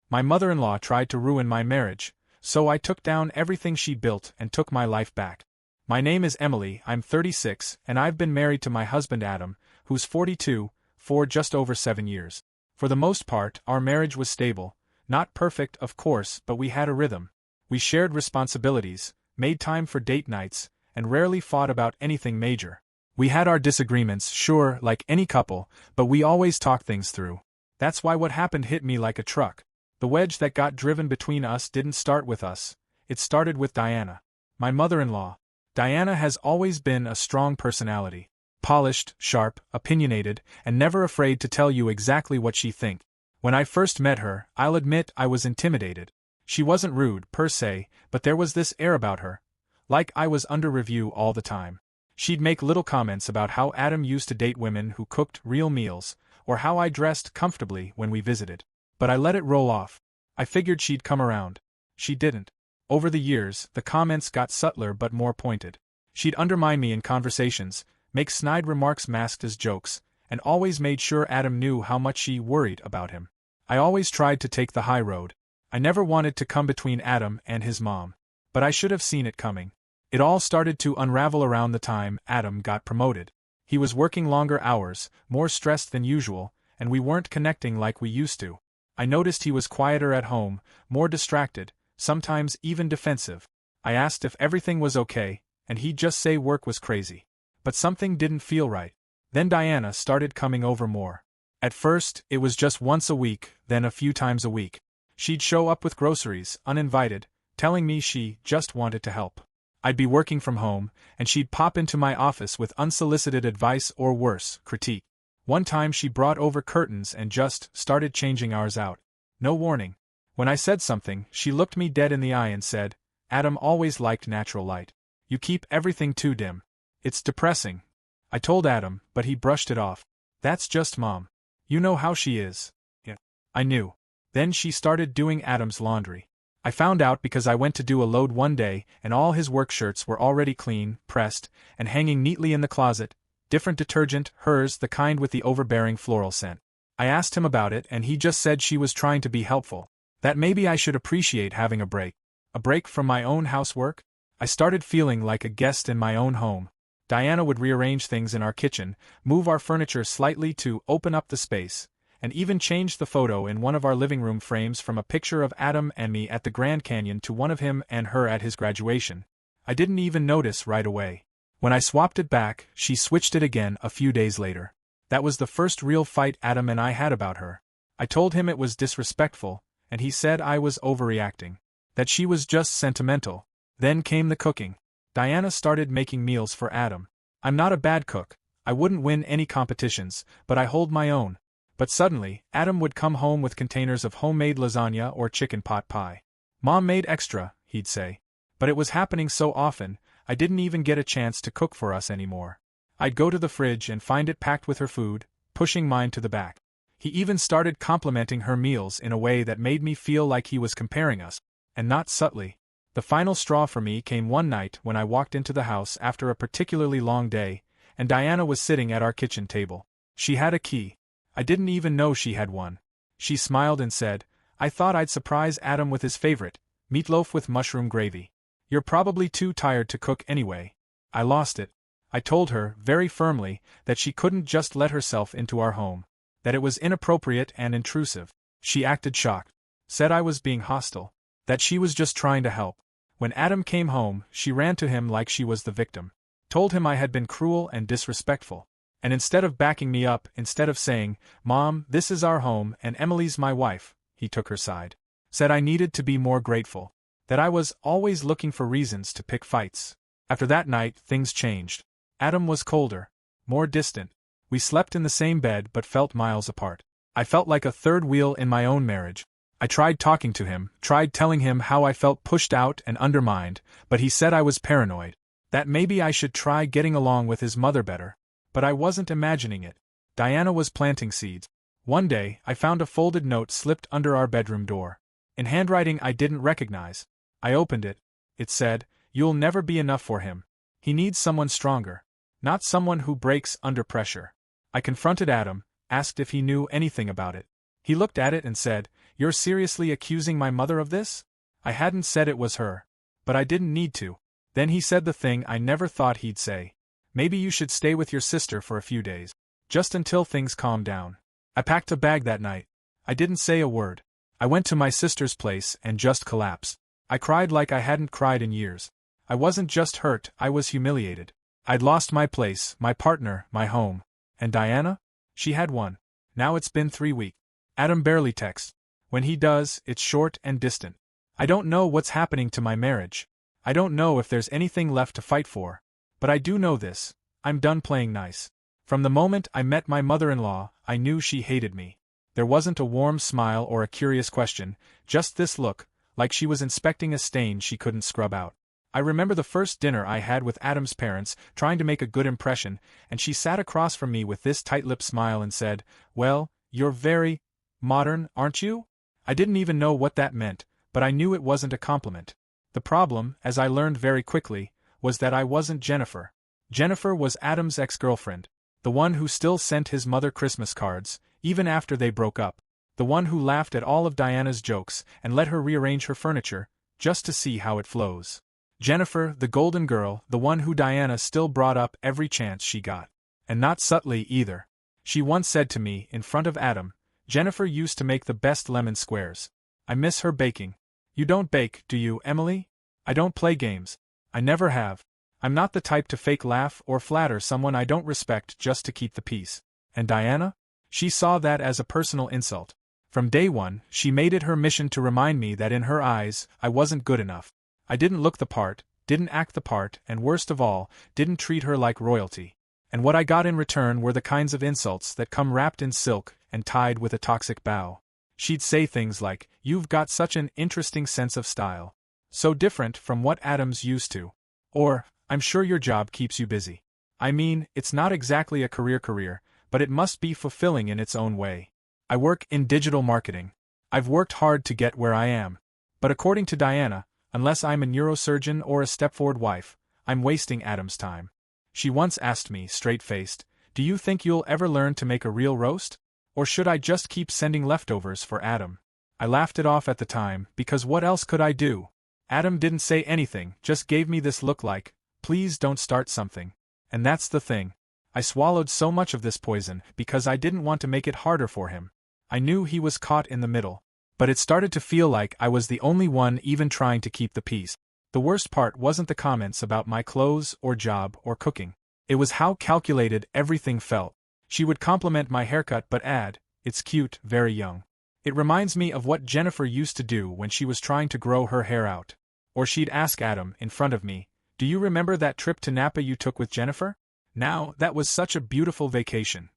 My mother-in-law tried to ruin my marriage, so I took down everything she built and took my life back. My name is Emily, I'm 36, and I've been married to my husband Adam, who's 42, for just over 7 years. For the most part, our marriage was stable, not perfect of course, but we had a rhythm. We shared responsibilities, made time for date nights, and rarely fought about anything major. We had our disagreements, sure, like any couple, but we always talked things through. That's why what happened hit me like a truck. The wedge that got driven between us didn't start with us, it started with Diana, my mother-in-law. Diana has always been a strong personality. Polished, sharp, opinionated, and never afraid to tell you exactly what she thinks. When I first met her, I'll admit I was intimidated. She wasn't rude, per se, but there was this air about her, like I was under review all the time. She'd make little comments about how Adam used to date women who cooked real meals, or how I dressed comfortably when we visited. But I let it roll off. I figured she'd come around. She didn't. Over the years, the comments got subtler but more pointed. She'd undermine me in conversations, make snide remarks masked as jokes, and always made sure Adam knew how much she worried about him. I always tried to take the high road. I never wanted to come between Adam and his mom. But I should have seen it coming. It all started to unravel around the time Adam got promoted. He was working longer hours, more stressed than usual, and we weren't connecting like we used to. I noticed he was quieter at home, more distracted, sometimes even defensive. I asked if everything was okay, and he'd just say work was crazy. But something didn't feel right. Then Diana started coming over more. At first, it was just once a week, then a few times a week. She'd show up with groceries, uninvited, telling me she just wanted to help. I'd be working from home, and she'd pop into my office with unsolicited advice or worse, critique. One time she brought over curtains and just started changing ours out. No warning. When I said something, she looked me dead in the eye and said, "Adam always liked natural light. You keep everything too dim. It's depressing." I told Adam, but he brushed it off. "That's just Mom. You know how she is." Yeah. I knew. Then she started doing Adam's laundry. I found out because I went to do a load one day and all his work shirts were already clean, pressed, and hanging neatly in the closet. Different detergent, hers the kind with the overbearing floral scent. I asked him about it and he just said she was trying to be helpful. That maybe I should appreciate having a break. A break from my own housework? I started feeling like a guest in my own home. Diana would rearrange things in our kitchen, move our furniture slightly to open up the space, and even change the photo in one of our living room frames from a picture of Adam and me at the Grand Canyon to one of him and her at his graduation. I didn't even notice right away. When I swapped it back, she switched it again a few days later. That was the first real fight Adam and I had about her. I told him it was disrespectful, and he said I was overreacting. That she was just sentimental. Then came the cooking. Diana started making meals for Adam. I'm not a bad cook. I wouldn't win any competitions, but I hold my own. But suddenly, Adam would come home with containers of homemade lasagna or chicken pot pie. "Mom made extra," he'd say. But it was happening so often, I didn't even get a chance to cook for us anymore. I'd go to the fridge and find it packed with her food, pushing mine to the back. He even started complimenting her meals in a way that made me feel like he was comparing us, and not subtly. The final straw for me came one night when I walked into the house after a particularly long day, and Diana was sitting at our kitchen table. She had a key. I didn't even know she had one. She smiled and said, "I thought I'd surprise Adam with his favorite, meatloaf with mushroom gravy. You're probably too tired to cook anyway." I lost it. I told her, very firmly, that she couldn't just let herself into our home. That it was inappropriate and intrusive. She acted shocked. Said I was being hostile. That she was just trying to help. When Adam came home, she ran to him like she was the victim. Told him I had been cruel and disrespectful. And instead of backing me up, instead of saying, "Mom, this is our home and Emily's my wife," he took her side. Said I needed to be more grateful. That I was always looking for reasons to pick fights. After that night, things changed. Adam was colder. More distant. We slept in the same bed but felt miles apart. I felt like a third wheel in my own marriage. I tried talking to him, tried telling him how I felt pushed out and undermined, but he said I was paranoid. That maybe I should try getting along with his mother better. But I wasn't imagining it. Diana was planting seeds. One day, I found a folded note slipped under our bedroom door. In handwriting I didn't recognize. I opened it. It said, "You'll never be enough for him. He needs someone stronger. Not someone who breaks under pressure." I confronted Adam, asked if he knew anything about it. He looked at it and said, You're seriously accusing my mother of this? I hadn't said it was her. But I didn't need to. Then he said the thing I never thought he'd say. Maybe you should stay with your sister for a few days. Just until things calm down. I packed a bag that night. I didn't say a word. I went to my sister's place and just collapsed. I cried like I hadn't cried in years. I wasn't just hurt, I was humiliated. I'd lost my place, my partner, my home. And Diana? She had one. Now it's been 3 weeks. Adam barely texts. When he does, it's short and distant. I don't know what's happening to my marriage. I don't know if there's anything left to fight for. But I do know this. I'm done playing nice. From the moment I met my mother-in-law, I knew she hated me. There wasn't a warm smile or a curious question, just this look, like she was inspecting a stain she couldn't scrub out. I remember the first dinner I had with Adam's parents, trying to make a good impression, and she sat across from me with this tight-lipped smile and said, "Well, you're very modern, aren't you?" I didn't even know what that meant, but I knew it wasn't a compliment. The problem, as I learned very quickly, was that I wasn't Jennifer. Jennifer was Adam's ex-girlfriend, the one who still sent his mother Christmas cards, even after they broke up, the one who laughed at all of Diana's jokes and let her rearrange her furniture, just to see how it flows. Jennifer, the golden girl, the one who Diana still brought up every chance she got. And not subtly either. She once said to me, in front of Adam, "Jennifer used to make the best lemon squares. I miss her baking." "You don't bake, do you, Emily?" "I don't play games. I never have. I'm not the type to fake laugh or flatter someone I don't respect just to keep the peace." And Diana? She saw that as a personal insult. From day one, she made it her mission to remind me that in her eyes, I wasn't good enough. I didn't look the part, didn't act the part, and worst of all, didn't treat her like royalty. And what I got in return were the kinds of insults that come wrapped in silk and tied with a toxic bow. She'd say things like, "You've got such an interesting sense of style. So different from what Adam's used to." Or, "I'm sure your job keeps you busy. I mean, it's not exactly a career, but it must be fulfilling in its own way. I work in digital marketing. I've worked hard to get where I am. But according to Diana, unless I'm a neurosurgeon or a step-forward wife, I'm wasting Adam's time." She once asked me, straight-faced, "Do you think you'll ever learn to make a real roast? Or should I just keep sending leftovers for Adam?" I laughed it off at the time, because what else could I do? Adam didn't say anything, just gave me this look like, "Please don't start something." And that's the thing. I swallowed so much of this poison because I didn't want to make it harder for him. I knew he was caught in the middle. But it started to feel like I was the only one even trying to keep the peace. The worst part wasn't the comments about my clothes or job or cooking. It was how calculated everything felt. She would compliment my haircut but add, "It's cute, very young." It reminds me of what Jennifer used to do when she was trying to grow her hair out. Or she'd ask Adam, in front of me, "Do you remember that trip to Napa you took with Jennifer? Now, that was such a beautiful vacation."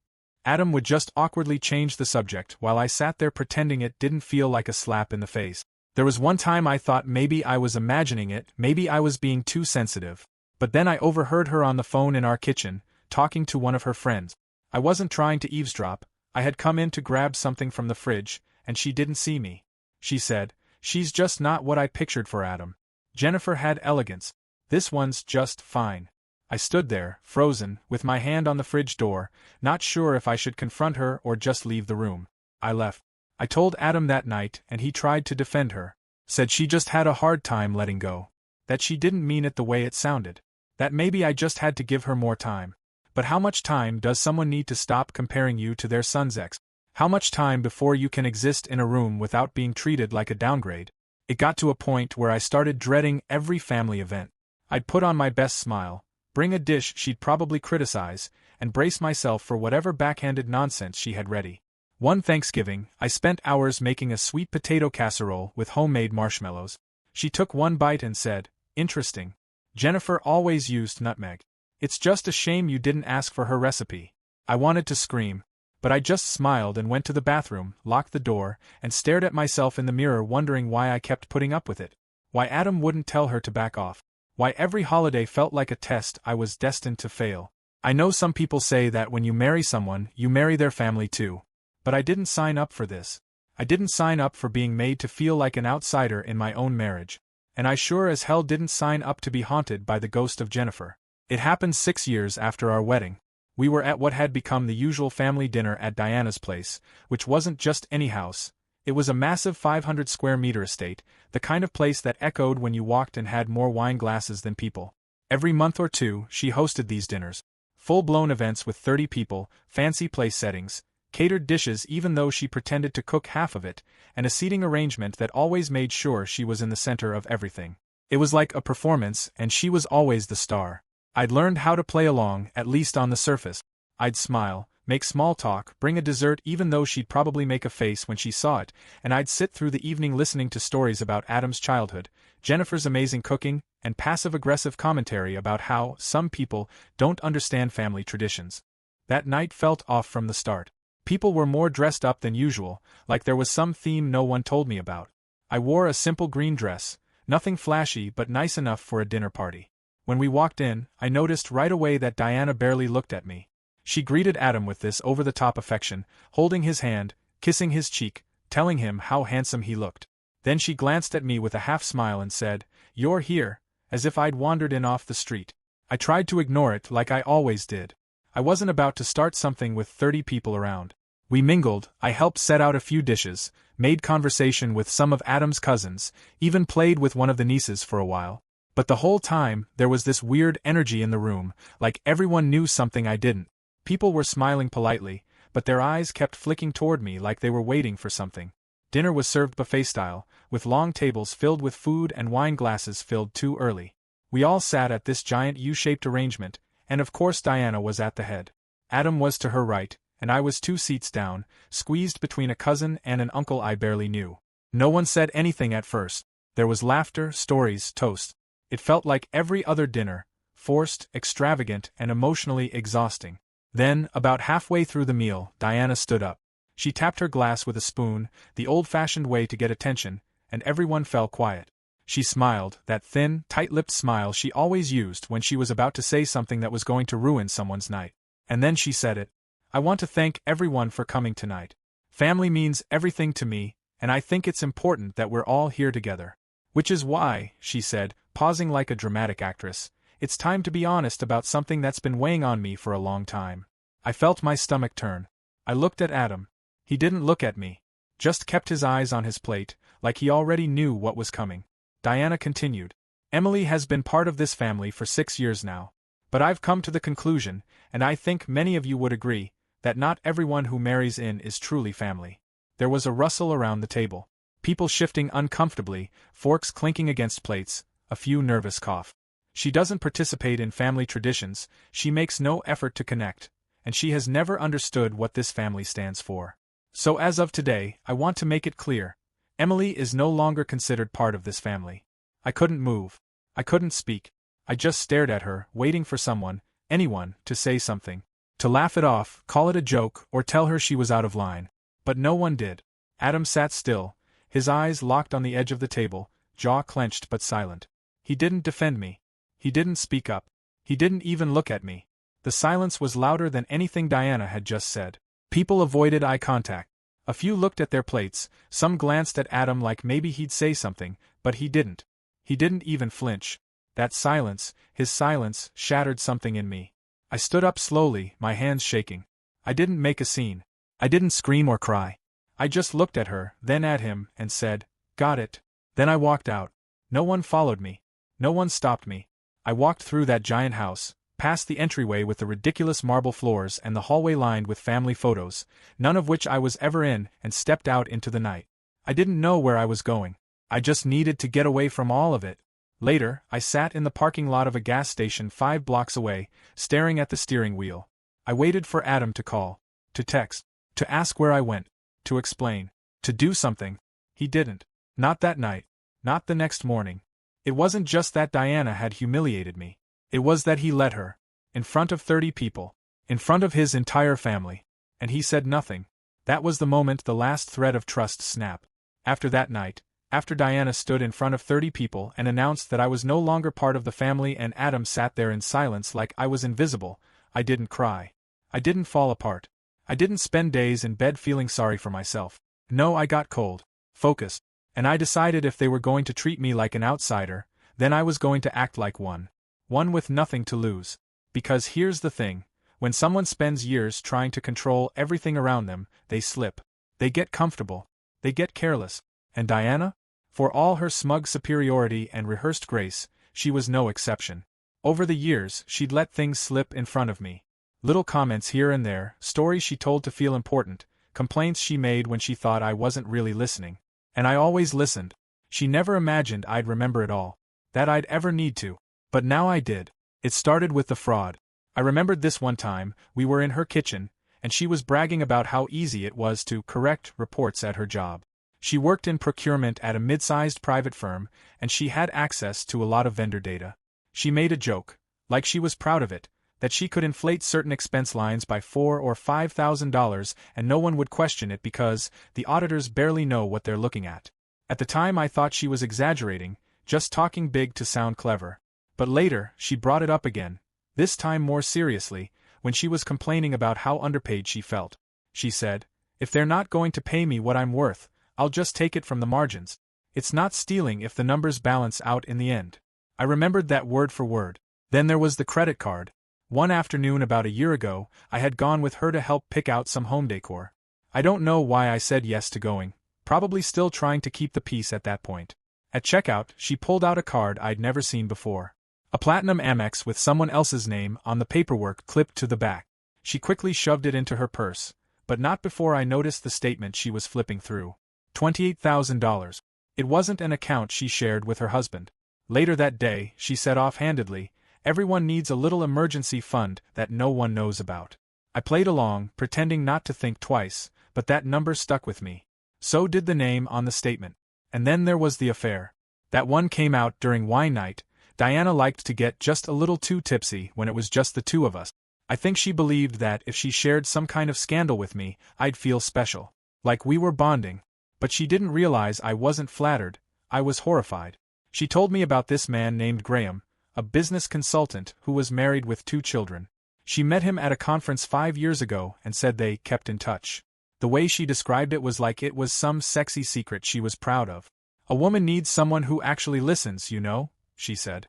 Adam would just awkwardly change the subject while I sat there pretending it didn't feel like a slap in the face. There was one time I thought maybe I was imagining it, maybe I was being too sensitive. But then I overheard her on the phone in our kitchen, talking to one of her friends. I wasn't trying to eavesdrop, I had come in to grab something from the fridge, and she didn't see me. She said, "She's just not what I pictured for Adam. Jennifer had elegance. This one's just fine." I stood there, frozen, with my hand on the fridge door, not sure if I should confront her or just leave the room. I left. I told Adam that night, and he tried to defend her. Said she just had a hard time letting go. That she didn't mean it the way it sounded. That maybe I just had to give her more time. But how much time does someone need to stop comparing you to their son's ex? How much time before you can exist in a room without being treated like a downgrade? It got to a point where I started dreading every family event. I'd put on my best smile, bring a dish she'd probably criticize, and brace myself for whatever backhanded nonsense she had ready. One Thanksgiving, I spent hours making a sweet potato casserole with homemade marshmallows. She took one bite and said, "Interesting. Jennifer always used nutmeg. It's just a shame you didn't ask for her recipe." I wanted to scream, but I just smiled and went to the bathroom, locked the door, and stared at myself in the mirror wondering why I kept putting up with it. Why Adam wouldn't tell her to back off. Why every holiday felt like a test I was destined to fail. I know some people say that when you marry someone, you marry their family too. But I didn't sign up for this. I didn't sign up for being made to feel like an outsider in my own marriage. And I sure as hell didn't sign up to be haunted by the ghost of Jennifer. It happened 6 years after our wedding. We were at what had become the usual family dinner at Diana's place, which wasn't just any house. It was a massive 500 square meter estate, the kind of place that echoed when you walked and had more wine glasses than people. Every month or two, she hosted these dinners. Full-blown events with 30 people, fancy place settings, catered dishes even though she pretended to cook half of it, and a seating arrangement that always made sure she was in the center of everything. It was like a performance, and she was always the star. I'd learned how to play along, at least on the surface. I'd smile, make small talk, bring a dessert even though she'd probably make a face when she saw it, and I'd sit through the evening listening to stories about Adam's childhood, Jennifer's amazing cooking, and passive-aggressive commentary about how some people don't understand family traditions. That night felt off from the start. People were more dressed up than usual, like there was some theme no one told me about. I wore a simple green dress, nothing flashy but nice enough for a dinner party. When we walked in, I noticed right away that Diana barely looked at me. She greeted Adam with this over-the-top affection, holding his hand, kissing his cheek, telling him how handsome he looked. Then she glanced at me with a half-smile and said, "You're here," as if I'd wandered in off the street. I tried to ignore it like I always did. I wasn't about to start something with 30 people around. We mingled, I helped set out a few dishes, made conversation with some of Adam's cousins, even played with one of the nieces for a while. But the whole time, there was this weird energy in the room, like everyone knew something I didn't. People were smiling politely, but their eyes kept flicking toward me like they were waiting for something. Dinner was served buffet-style, with long tables filled with food and wine glasses filled too early. We all sat at this giant U-shaped arrangement, and of course Diana was at the head. Adam was to her right, and I was 2 seats down, squeezed between a cousin and an uncle I barely knew. No one said anything at first. There was laughter, stories, toast. It felt like every other dinner, forced, extravagant, and emotionally exhausting. Then, about halfway through the meal, Diana stood up. She tapped her glass with a spoon, the old-fashioned way to get attention, and everyone fell quiet. She smiled, that thin, tight-lipped smile she always used when she was about to say something that was going to ruin someone's night. And then she said it. "I want to thank everyone for coming tonight. Family means everything to me, and I think it's important that we're all here together. Which is why," she said, pausing like a dramatic actress, "it's time to be honest about something that's been weighing on me for a long time." I felt my stomach turn. I looked at Adam. He didn't look at me. Just kept his eyes on his plate, like he already knew what was coming. Diana continued. "Emily has been part of this family for 6 years now. But I've come to the conclusion, and I think many of you would agree, that not everyone who marries in is truly family." There was a rustle around the table. People shifting uncomfortably, forks clinking against plates, a few nervous coughs. "She doesn't participate in family traditions, she makes no effort to connect, and she has never understood what this family stands for. So as of today, I want to make it clear, Emily is no longer considered part of this family." I couldn't move. I couldn't speak. I just stared at her, waiting for someone, anyone, to say something. To laugh it off, call it a joke, or tell her she was out of line. But no one did. Adam sat still, his eyes locked on the edge of the table, jaw clenched but silent. He didn't defend me. He didn't speak up. He didn't even look at me. The silence was louder than anything Diana had just said. People avoided eye contact. A few looked at their plates, some glanced at Adam like maybe he'd say something, but he didn't. He didn't even flinch. That silence, his silence, shattered something in me. I stood up slowly, my hands shaking. I didn't make a scene. I didn't scream or cry. I just looked at her, then at him, and said, "Got it." Then I walked out. No one followed me. No one stopped me. I walked through that giant house, past the entryway with the ridiculous marble floors and the hallway lined with family photos, none of which I was ever in, and stepped out into the night. I didn't know where I was going. I just needed to get away from all of it. Later, I sat in the parking lot of a gas station 5 blocks away, staring at the steering wheel. I waited for Adam to call, to text, to ask where I went, to explain, to do something. He didn't. Not that night. Not the next morning. It wasn't just that Diana had humiliated me. It was that he let her. In front of 30 people. In front of his entire family. And he said nothing. That was the moment the last thread of trust snapped. After that night, after Diana stood in front of 30 people and announced that I was no longer part of the family and Adam sat there in silence like I was invisible, I didn't cry. I didn't fall apart. I didn't spend days in bed feeling sorry for myself. No, I got cold. Focused. And I decided if they were going to treat me like an outsider, then I was going to act like one. One with nothing to lose. Because here's the thing, when someone spends years trying to control everything around them, they slip. They get comfortable. They get careless. And Diana? For all her smug superiority and rehearsed grace, she was no exception. Over the years, she'd let things slip in front of me. Little comments here and there, stories she told to feel important, complaints she made when she thought I wasn't really listening. And I always listened. She never imagined I'd remember it all. That I'd ever need to. But now I did. It started with the fraud. I remembered this one time. We were in her kitchen, and she was bragging about how easy it was to correct reports at her job. She worked in procurement at a mid-sized private firm, and she had access to a lot of vendor data. She made a joke, like she was proud of it, that she could inflate certain expense lines by $4,000 or $5,000 and no one would question it because the auditors barely know what they're looking at. At the time I thought she was exaggerating, just talking big to sound clever. But later, she brought it up again, this time more seriously, when she was complaining about how underpaid she felt. She said, "If they're not going to pay me what I'm worth, I'll just take it from the margins. It's not stealing if the numbers balance out in the end." I remembered that word for word. Then there was the credit card. One afternoon about a year ago, I had gone with her to help pick out some home decor. I don't know why I said yes to going, probably still trying to keep the peace at that point. At checkout, she pulled out a card I'd never seen before. A platinum Amex with someone else's name on the paperwork clipped to the back. She quickly shoved it into her purse, but not before I noticed the statement she was flipping through. $28,000. It wasn't an account she shared with her husband. Later that day, she said offhandedly, "Everyone needs a little emergency fund that no one knows about." I played along, pretending not to think twice, but that number stuck with me. So did the name on the statement. And then there was the affair. That one came out during wine night. Diana liked to get just a little too tipsy when it was just the two of us. I think she believed that if she shared some kind of scandal with me, I'd feel special. Like we were bonding. But she didn't realize I wasn't flattered, I was horrified. She told me about this man named Graham, a business consultant who was married with 2 children. She met him at a conference 5 years ago and said they kept in touch. The way she described it was like it was some sexy secret she was proud of. "A woman needs someone who actually listens, you know," she said.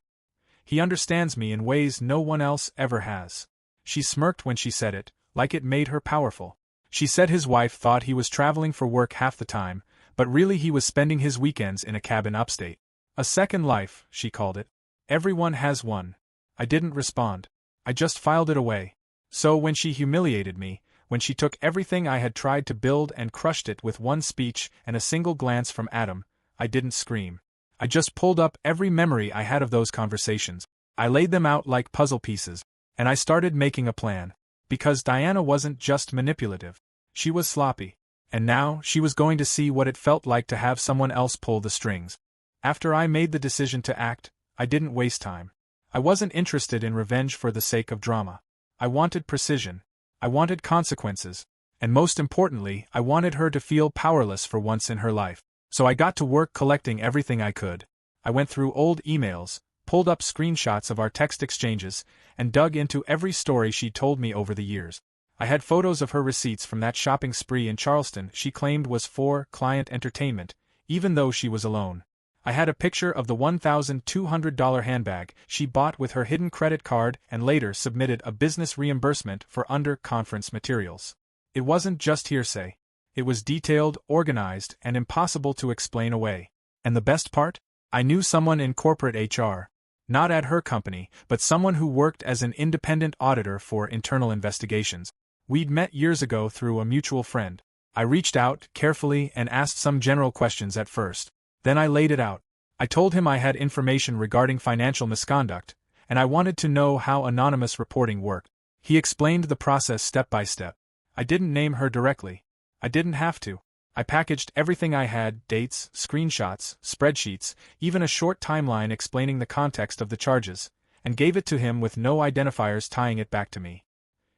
"He understands me in ways no one else ever has." She smirked when she said it, like it made her powerful. She said his wife thought he was traveling for work half the time, but really he was spending his weekends in a cabin upstate. A second life, she called it. Everyone has one. I didn't respond. I just filed it away. So when she humiliated me, when she took everything I had tried to build and crushed it with one speech and a single glance from Adam, I didn't scream. I just pulled up every memory I had of those conversations. I laid them out like puzzle pieces, and I started making a plan. Because Diana wasn't just manipulative. She was sloppy. And now she was going to see what it felt like to have someone else pull the strings. After I made the decision to act, I didn't waste time. I wasn't interested in revenge for the sake of drama. I wanted precision. I wanted consequences. And most importantly, I wanted her to feel powerless for once in her life. So I got to work collecting everything I could. I went through old emails, pulled up screenshots of our text exchanges, and dug into every story she'd told me over the years. I had photos of her receipts from that shopping spree in Charleston she claimed was for client entertainment, even though she was alone. I had a picture of the $1,200 handbag she bought with her hidden credit card and later submitted a business reimbursement for under-conference materials. It wasn't just hearsay. It was detailed, organized, and impossible to explain away. And the best part? I knew someone in corporate HR. Not at her company, but someone who worked as an independent auditor for internal investigations. We'd met years ago through a mutual friend. I reached out, carefully, and asked some general questions at first. Then I laid it out. I told him I had information regarding financial misconduct, and I wanted to know how anonymous reporting worked. He explained the process step by step. I didn't name her directly. I didn't have to. I packaged everything I had, dates, screenshots, spreadsheets, even a short timeline explaining the context of the charges, and gave it to him with no identifiers tying it back to me.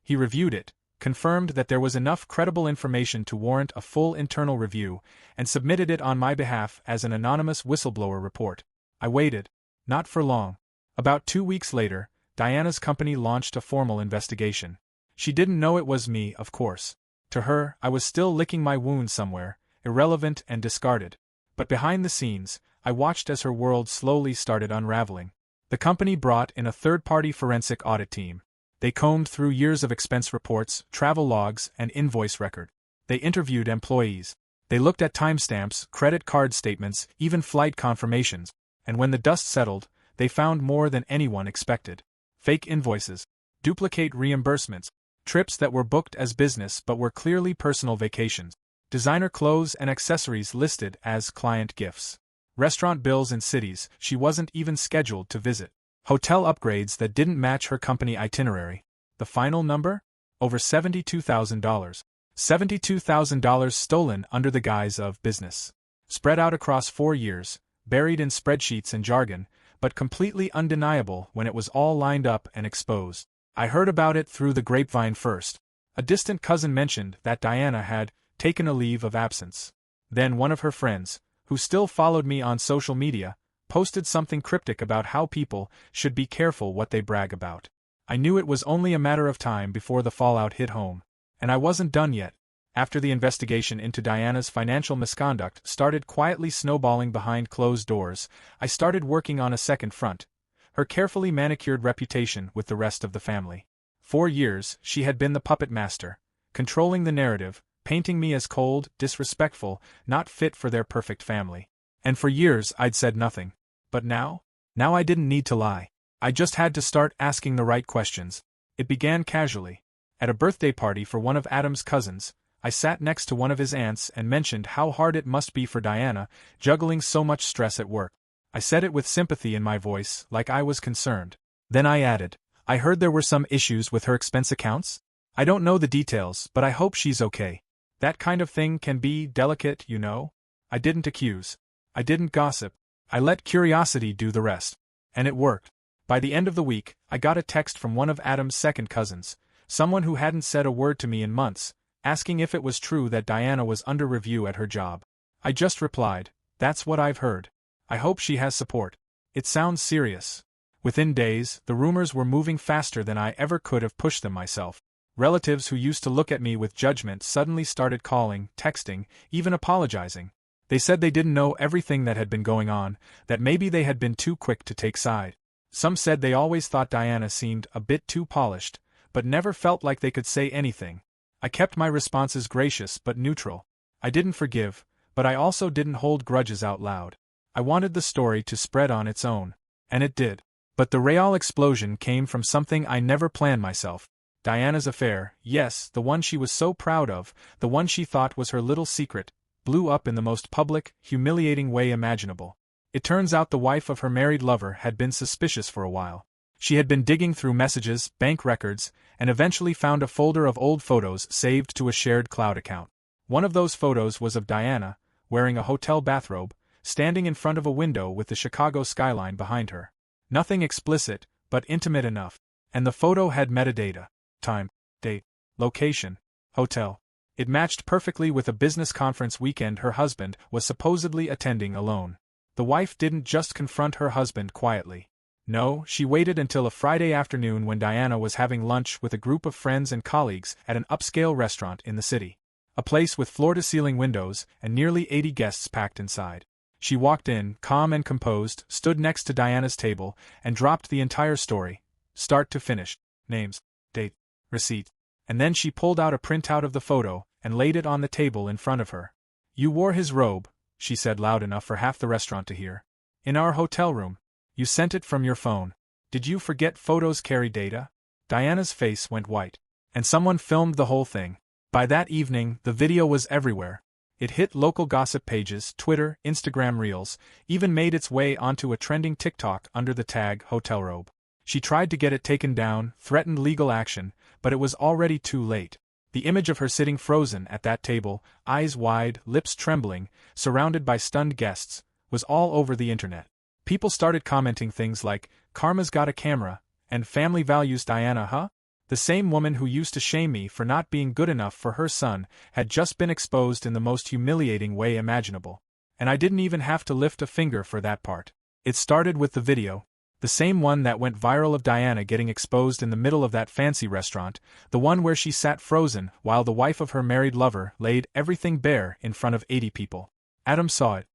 He reviewed it, confirmed that there was enough credible information to warrant a full internal review, and submitted it on my behalf as an anonymous whistleblower report. I waited. Not for long. About 2 weeks later, Diana's company launched a formal investigation. She didn't know it was me, of course. To her, I was still licking my wounds somewhere, irrelevant and discarded. But behind the scenes, I watched as her world slowly started unraveling. The company brought in a third-party forensic audit team. They combed through years of expense reports, travel logs, and invoice record. They interviewed employees. They looked at timestamps, credit card statements, even flight confirmations, and when the dust settled, they found more than anyone expected. Fake invoices, duplicate reimbursements, trips that were booked as business but were clearly personal vacations, designer clothes and accessories listed as client gifts, restaurant bills in cities she wasn't even scheduled to visit, hotel upgrades that didn't match her company itinerary. The final number? Over $72,000. $72,000 stolen under the guise of business. Spread out across 4 years, buried in spreadsheets and jargon, but completely undeniable when it was all lined up and exposed. I heard about it through the grapevine first. A distant cousin mentioned that Diana had taken a leave of absence. Then one of her friends, who still followed me on social media, posted something cryptic about how people should be careful what they brag about. I knew it was only a matter of time before the fallout hit home. And I wasn't done yet. After the investigation into Diana's financial misconduct started quietly snowballing behind closed doors, I started working on a second front: her carefully manicured reputation with the rest of the family. 4 years, she had been the puppet master, controlling the narrative, painting me as cold, disrespectful, not fit for their perfect family. And for years I'd said nothing. But now? Now I didn't need to lie. I just had to start asking the right questions. It began casually. At a birthday party for one of Adam's cousins, I sat next to one of his aunts and mentioned how hard it must be for Diana, juggling so much stress at work. I said it with sympathy in my voice, like I was concerned. Then I added, I heard there were some issues with her expense accounts? I don't know the details, but I hope she's okay. That kind of thing can be delicate, you know? I didn't accuse. I didn't gossip. I let curiosity do the rest. And it worked. By the end of the week, I got a text from one of Adam's second cousins, someone who hadn't said a word to me in months, asking if it was true that Diana was under review at her job. I just replied, that's what I've heard. I hope she has support. It sounds serious. Within days, the rumors were moving faster than I ever could have pushed them myself. Relatives who used to look at me with judgment suddenly started calling, texting, even apologizing. They said they didn't know everything that had been going on, that maybe they had been too quick to take side. Some said they always thought Diana seemed a bit too polished, but never felt like they could say anything. I kept my responses gracious but neutral. I didn't forgive, but I also didn't hold grudges out loud. I wanted the story to spread on its own. And it did. But the real explosion came from something I never planned myself. Diana's affair, yes, the one she was so proud of, the one she thought was her little secret, blew up in the most public, humiliating way imaginable. It turns out the wife of her married lover had been suspicious for a while. She had been digging through messages, bank records, and eventually found a folder of old photos saved to a shared cloud account. One of those photos was of Diana, wearing a hotel bathrobe, standing in front of a window with the Chicago skyline behind her. Nothing explicit, but intimate enough. And the photo had metadata: time, date, location, hotel. It matched perfectly with a business conference weekend her husband was supposedly attending alone. The wife didn't just confront her husband quietly. No, she waited until a Friday afternoon when Diana was having lunch with a group of friends and colleagues at an upscale restaurant in the city. A place with floor-to-ceiling windows and nearly 80 guests packed inside. She walked in, calm and composed, stood next to Diana's table, and dropped the entire story, start to finish: names, date, receipt. And then she pulled out a printout of the photo and laid it on the table in front of her. You wore his robe, she said loud enough for half the restaurant to hear. In our hotel room. You sent it from your phone. Did you forget photos carry data? Diana's face went white. And someone filmed the whole thing. By that evening, the video was everywhere. It hit local gossip pages, Twitter, Instagram Reels, even made its way onto a trending TikTok under the tag hotel robe. She tried to get it taken down, threatened legal action, but it was already too late. The image of her sitting frozen at that table, eyes wide, lips trembling, surrounded by stunned guests, was all over the internet. People started commenting things like, "Karma's got a camera," and "Family values Diana, huh?" The same woman who used to shame me for not being good enough for her son had just been exposed in the most humiliating way imaginable. And I didn't even have to lift a finger for that part. It started with the video. The same one that went viral of Diana getting exposed in the middle of that fancy restaurant, the one where she sat frozen while the wife of her married lover laid everything bare in front of 80 people. Adam saw it.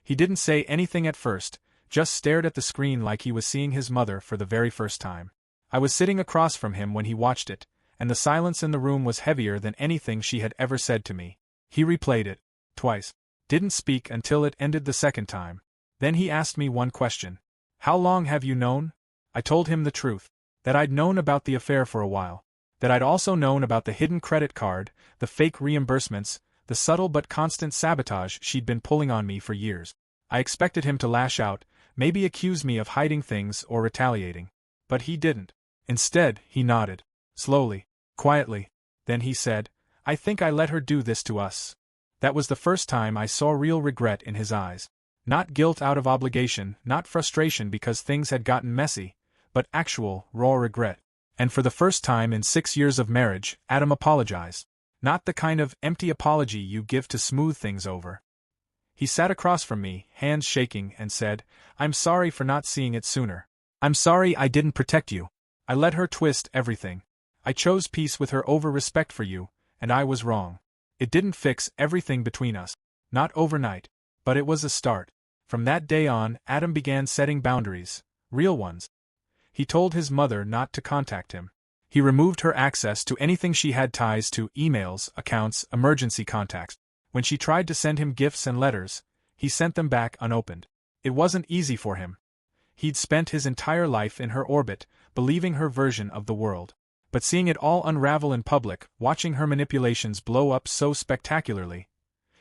He didn't say anything at first, just stared at the screen like he was seeing his mother for the very first time. I was sitting across from him when he watched it, and the silence in the room was heavier than anything she had ever said to me. He replayed it. twice. Didn't speak until it ended the second time. Then he asked me one question. How long have you known? I told him the truth. That I'd known about the affair for a while. That I'd also known about the hidden credit card, the fake reimbursements, the subtle but constant sabotage she'd been pulling on me for years. I expected him to lash out, maybe accuse me of hiding things or retaliating. But he didn't. Instead, he nodded. Slowly, quietly. Then he said, I think I let her do this to us. That was the first time I saw real regret in his eyes. Not guilt out of obligation, not frustration because things had gotten messy, but actual, raw regret. And for the first time in 6 years of marriage, Adam apologized. Not the kind of empty apology you give to smooth things over. He sat across from me, hands shaking, and said, I'm sorry for not seeing it sooner. I'm sorry I didn't protect you. I let her twist everything. I chose peace with her over respect for you, and I was wrong. It didn't fix everything between us. Not overnight. But it was a start. From that day on, Adam began setting boundaries. Real ones. He told his mother not to contact him. He removed her access to anything she had ties to: emails, accounts, emergency contacts. When she tried to send him gifts and letters, he sent them back unopened. It wasn't easy for him. He'd spent his entire life in her orbit, believing her version of the world. But seeing it all unravel in public, watching her manipulations blow up so spectacularly,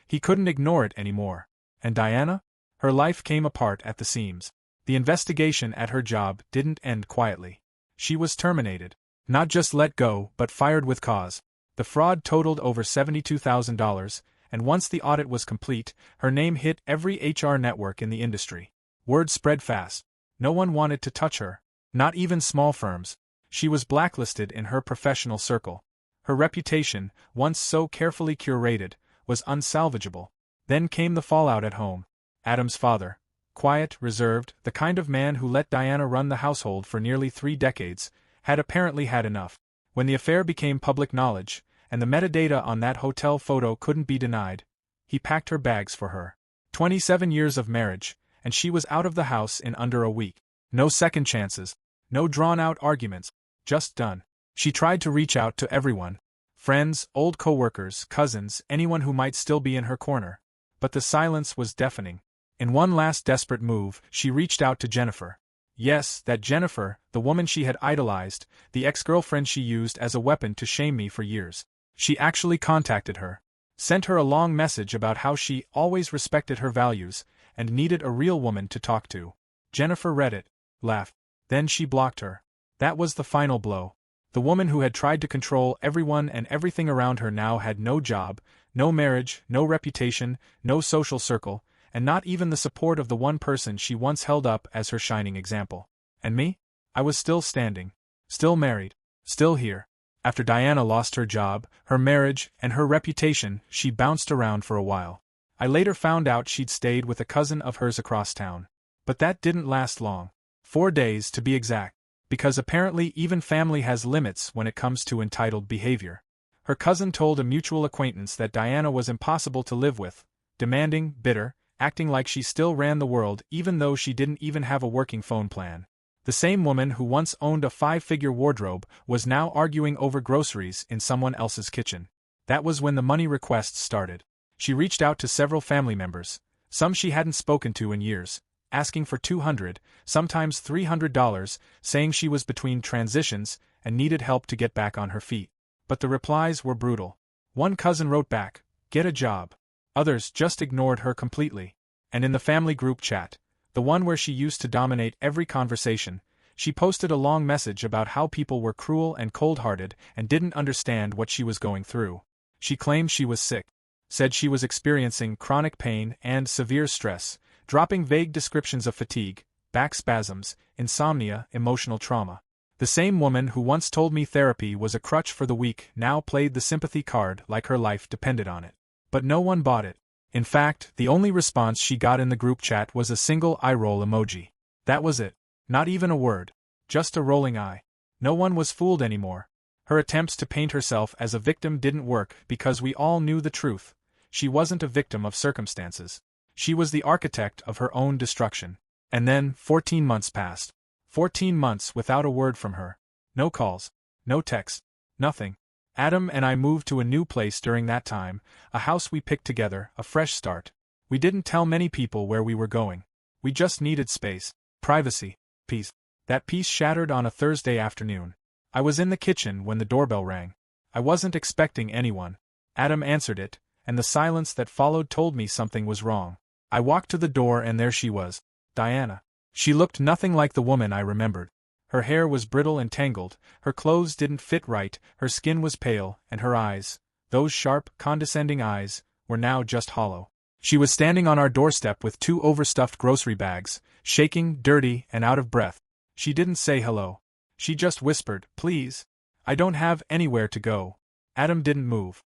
he couldn't ignore it anymore. And Diana? Her life came apart at the seams. The investigation at her job didn't end quietly. She was terminated. Not just let go, but fired with cause. The fraud totaled over $72,000, and once the audit was complete, her name hit every HR network in the industry. Word spread fast. No one wanted to touch her. Not even small firms. She was blacklisted in her professional circle. Her reputation, once so carefully curated, was unsalvageable. Then came the fallout at home. Adam's father, quiet, reserved, the kind of man who let Diana run the household for nearly 3 decades, had apparently had enough. When the affair became public knowledge, and the metadata on that hotel photo couldn't be denied, he packed her bags for her. 27 years of marriage, and she was out of the house in under a week. No second chances. No drawn-out arguments. Just done. She tried to reach out to everyone. Friends, old co-workers, cousins, anyone who might still be in her corner. But the silence was deafening. In one last desperate move, she reached out to Jennifer. Yes, that Jennifer, the woman she had idolized, the ex-girlfriend she used as a weapon to shame me for years. She actually contacted her. Sent her a long message about how she always respected her values, and needed a real woman to talk to. Jennifer read it, laughed. Then she blocked her. That was the final blow. The woman who had tried to control everyone and everything around her now had no job, no marriage, no reputation, no social circle, and not even the support of the one person she once held up as her shining example. And me? I was still standing. Still married. Still here. After Diana lost her job, her marriage, and her reputation, she bounced around for a while. I later found out she'd stayed with a cousin of hers across town. But that didn't last long. 4 days to be exact. Because apparently even family has limits when it comes to entitled behavior. Her cousin told a mutual acquaintance that Diana was impossible to live with, demanding, bitter, acting like she still ran the world even though she didn't even have a working phone plan. The same woman who once owned a 5-figure wardrobe was now arguing over groceries in someone else's kitchen. That was when the money requests started. She reached out to several family members, some she hadn't spoken to in years, asking for $200, sometimes $300, saying she was between transitions and needed help to get back on her feet. But the replies were brutal. One cousin wrote back, "Get a job." Others just ignored her completely. And in the family group chat, the one where she used to dominate every conversation, she posted a long message about how people were cruel and cold-hearted and didn't understand what she was going through. She claimed she was sick. Said she was experiencing chronic pain and severe stress, dropping vague descriptions of fatigue, back spasms, insomnia, emotional trauma. The same woman who once told me therapy was a crutch for the weak now played the sympathy card like her life depended on it. But no one bought it. In fact, the only response she got in the group chat was a single eye-roll emoji. That was it. Not even a word. Just a rolling eye. No one was fooled anymore. Her attempts to paint herself as a victim didn't work because we all knew the truth. She wasn't a victim of circumstances. She was the architect of her own destruction. And then, 14 months passed. 14 months without a word from her. No calls. No text. Nothing. Adam and I moved to a new place during that time, a house we picked together, a fresh start. We didn't tell many people where we were going. We just needed space, privacy, peace. That peace shattered on a Thursday afternoon. I was in the kitchen when the doorbell rang. I wasn't expecting anyone. Adam answered it, and the silence that followed told me something was wrong. I walked to the door and there she was, Diana. She looked nothing like the woman I remembered. Her hair was brittle and tangled, her clothes didn't fit right, her skin was pale, and her eyes, those sharp, condescending eyes, were now just hollow. She was standing on our doorstep with 2 overstuffed grocery bags, shaking, dirty, and out of breath. She didn't say hello. She just whispered, "Please. I don't have anywhere to go." Adam didn't move.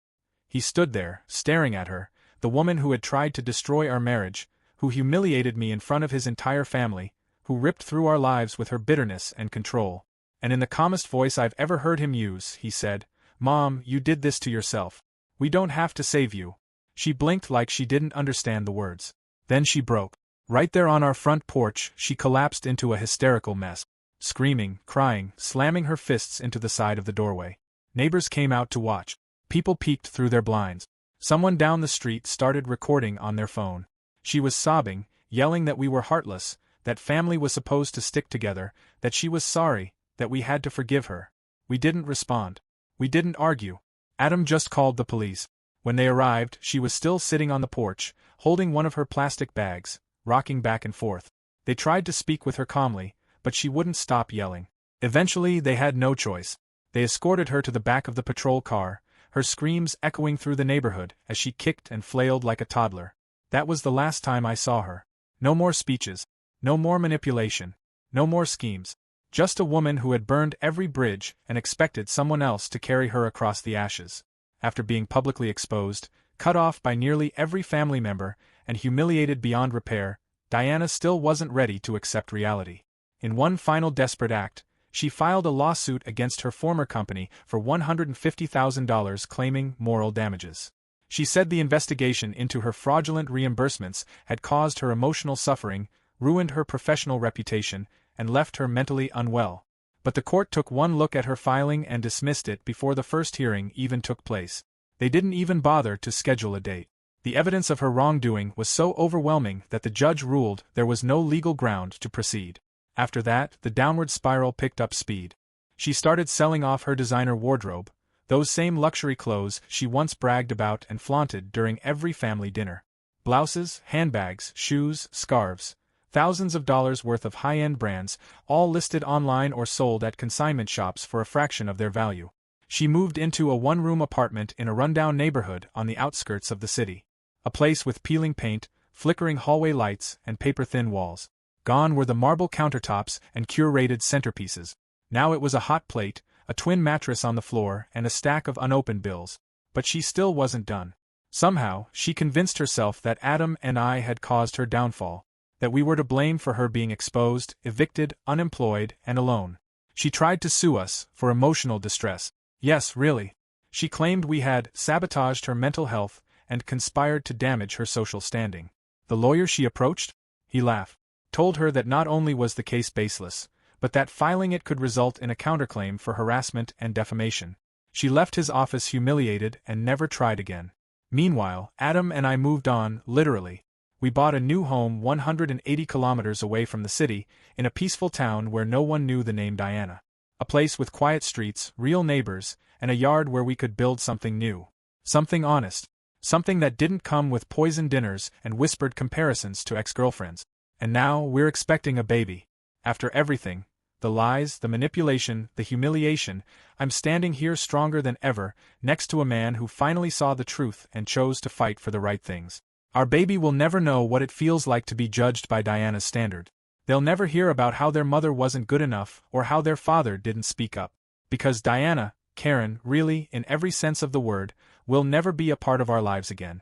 He stood there, staring at her, the woman who had tried to destroy our marriage, who humiliated me in front of his entire family, who ripped through our lives with her bitterness and control. And in the calmest voice I've ever heard him use, he said, "Mom, you did this to yourself. We don't have to save you." She blinked like she didn't understand the words. Then she broke. Right there on our front porch, she collapsed into a hysterical mess. Screaming, crying, slamming her fists into the side of the doorway. Neighbors came out to watch. People peeked through their blinds. Someone down the street started recording on their phone. She was sobbing, yelling that we were heartless, that family was supposed to stick together, that she was sorry, that we had to forgive her. We didn't respond. We didn't argue. Adam just called the police. When they arrived, she was still sitting on the porch, holding one of her plastic bags, rocking back and forth. They tried to speak with her calmly, but she wouldn't stop yelling. Eventually they had no choice. They escorted her to the back of the patrol car, her screams echoing through the neighborhood as she kicked and flailed like a toddler. That was the last time I saw her. No more speeches. No more manipulation. No more schemes. Just a woman who had burned every bridge and expected someone else to carry her across the ashes. After being publicly exposed, cut off by nearly every family member, and humiliated beyond repair, Diana still wasn't ready to accept reality. In one final desperate act, she filed a lawsuit against her former company for $150,000 claiming moral damages. She said the investigation into her fraudulent reimbursements had caused her emotional suffering, ruined her professional reputation, and left her mentally unwell. But the court took one look at her filing and dismissed it before the first hearing even took place. They didn't even bother to schedule a date. The evidence of her wrongdoing was so overwhelming that the judge ruled there was no legal ground to proceed. After that, the downward spiral picked up speed. She started selling off her designer wardrobe, those same luxury clothes she once bragged about and flaunted during every family dinner. Blouses, handbags, shoes, scarves, thousands of dollars worth of high-end brands, all listed online or sold at consignment shops for a fraction of their value. She moved into a one-room apartment in a rundown neighborhood on the outskirts of the city. A place with peeling paint, flickering hallway lights, and paper-thin walls. Gone were the marble countertops and curated centerpieces. Now it was a hot plate, a twin mattress on the floor, and a stack of unopened bills. But she still wasn't done. Somehow, she convinced herself that Adam and I had caused her downfall, that we were to blame for her being exposed, evicted, unemployed, and alone. She tried to sue us for emotional distress. Yes, really. She claimed we had sabotaged her mental health and conspired to damage her social standing. The lawyer she approached? He laughed. Told her that not only was the case baseless, but that filing it could result in a counterclaim for harassment and defamation. She left his office humiliated and never tried again. Meanwhile, Adam and I moved on, literally. We bought a new home 180 kilometers away from the city, in a peaceful town where no one knew the name Diana. A place with quiet streets, real neighbors, and a yard where we could build something new. Something honest. Something that didn't come with poisoned dinners and whispered comparisons to ex-girlfriends. And now we're expecting a baby. After everything, the lies, the manipulation, the humiliation, I'm standing here stronger than ever, next to a man who finally saw the truth and chose to fight for the right things. Our baby will never know what it feels like to be judged by Diana's standard. They'll never hear about how their mother wasn't good enough or how their father didn't speak up. Because Diana, Karen, really, in every sense of the word, will never be a part of our lives again.